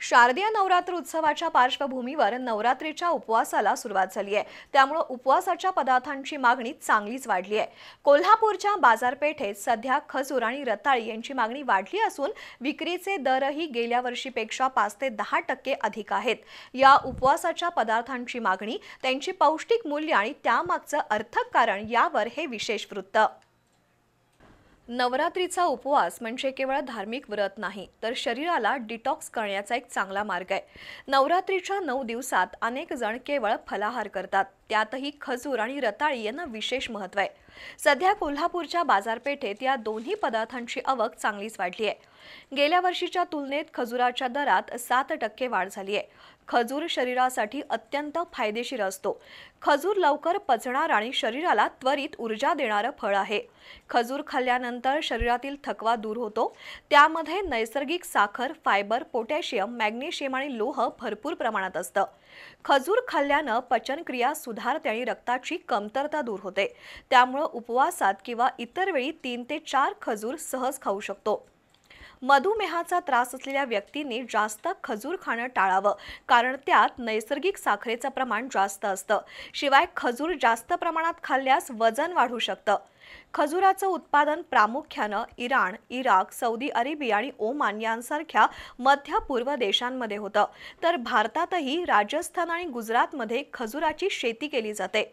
शारदीय नवरात्र उत्सवाच्या पार्श्वभूमीवर नवरात्रीच्या उपवासाला सुरुवात झाली आहे। त्यामुळे उपवासाच्या पदार्थांची मागणी चांगलीच वाढली आहे। कोल्हापूरच्या बाजारपेठेत सध्या खजूर आणि रताळी यांची मागणी वाढली असून विक्रीचे दरही गेल्या वर्षीपेक्षा 5 ते 10% अधिक आहेत। या उपवासाच्या पदार्थांची मागणी, त्यांची पौष्टिक मूल्य आणि त्यामागचं अर्थक कारण यावर हे विशेष वृत्त। नवरात्रीचा उपवास म्हणजे केवळ धार्मिक व्रत नाही, तर शरीराला डिटॉक्स करण्याचा एक चांगला मार्ग आहे। नवरात्रीच्या 9 दिवसात अनेक जण केवळ फलाहार करतात, त्यातही खजूर आणि रताळी यांना विशेष महत्त्व आहे। सध्या कोल्हापूरच्या बाजारपेठेत या दोन्ही पदार्थांची आवक चांगलीच वाढली आहे। गेल्या वर्षीच्या तुलनेत खजुराच्या दरात 7% वाढ झाली आहे। खजूर शरीरासाठी अत्यंत फायदेशीर असतो। खजूर लवकर पचणार आणि शरीराला त्वरित ऊर्जा देणारं फळ आहे। खजूर खाल्ल्यानंतर शरीरातील थकवा दूर होतो। त्यामध्ये नैसर्गिक साखर, फायबर, पोटॅशियम, मॅग्नेशियम आणि लोह भरपूर प्रमाणात असतं। खजूर खाल्ल्यानं पचनक्रिया सुधारते आणि रक्ताची कमतरता दूर होते। त्यामुळे उपवासात किंवा इतर वेळी 3 ते 4 खजूर सहज खाऊ शकतो। मधुमेहाचा त्रास असलेल्या व्यक्तींनी जास्त खजूर खाणं टाळावं, कारण त्यात नैसर्गिक साखरेचं प्रमाण जास्त असतं। शिवाय खजूर जास्त प्रमाणात खाल्ल्यास वजन वाढू शकतं। खजुराचं उत्पादन प्रामुख्यानं इराण, इराक, सौदी अरेबिया आणि ओमान यांसारख्या मध्य पूर्व देशांमध्ये होतं, तर भारतातही राजस्थान आणि गुजरातमध्ये खजुराची शेती केली जाते।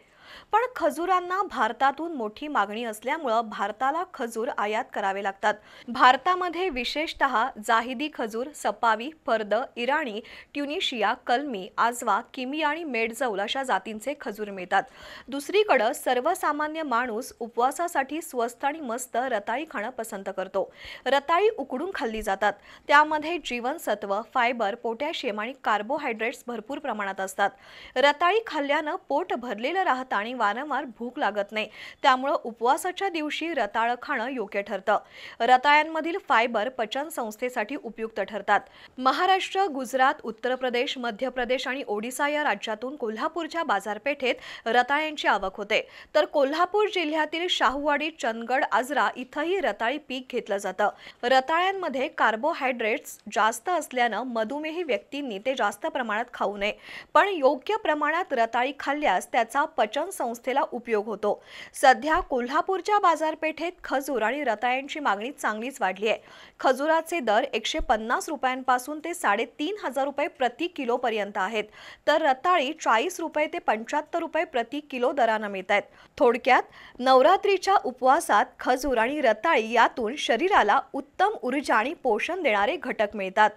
पण खजुरांना भारतातून मोठी मागणी असल्यामुळे भारताला खजूर आयात करावे लागतात। भारतामध्ये विशेषतः जाहिदी खजूर, सपावी, फर्द, इराणी, ट्युनिशिया, कलमी, आजवा, किमी आणि मेडजौल अशा जातींचे खजूर मिळतात। दुसरीकडे सर्वसामान्य माणूस उपवासासाठी स्वस्त आणि मस्त रताळी खाणं पसंत करतो। रताळी उकडून खाल्ली जातात। त्यामध्ये जीवनसत्व, फायबर, पोटॅशियम आणि कार्बोहायड्रेट्स भरपूर प्रमाणात असतात। रताळी खाल्ल्यानं पोट भरलेलं राहतं आणि वारंवार भूक लागत नाही। त्यामुळे उपवासाच्या दिवशी रताळं खाणं योग्य ठरतं। रताळ्यांमधील फायबर पचन संस्थेसाठी उपयुक्त ठरतात। महाराष्ट्र, गुजरात, उत्तर प्रदेश, मध्य प्रदेश आणि ओडिसा या राज्यातून कोल्हापूरच्या बाजारपेठेत रताळ्यांची आवक होते। तर कोल्हापूर जिल्ह्यातील शाहूवाडी, चंदगड, आजरा इथंही रताळी पीक घेतलं जातं। रताळ्यांमध्ये कार्बोहायड्रेट्स जास्त असल्यानं मधुमेही व्यक्तींनी ते जास्त प्रमाणात खाऊ नये, पण योग्य प्रमाणात रताळी खाल्ल्यास त्याचा पचन संस्थेला उपयोग होतो। सध्या कोल्हापूरच्या बाजारपेठेत खजूर आणि रताळ्यांची मागणी चांगलीच वाढली आहे। खजुराचे दर 150 रुपयांपासून ते 3,500 रुपये प्रति किलो पर्यंत आहेत, तर रताळी 40 रुपये ते 75 रुपये प्रति किलो दराने मिळतात। थोडक्यात, नवरात्रीच्या उपवासात खजूर आणि रताळी यातून शरीराला उत्तम ऊर्जा आणि पोषण देणारे घटक मिळतात।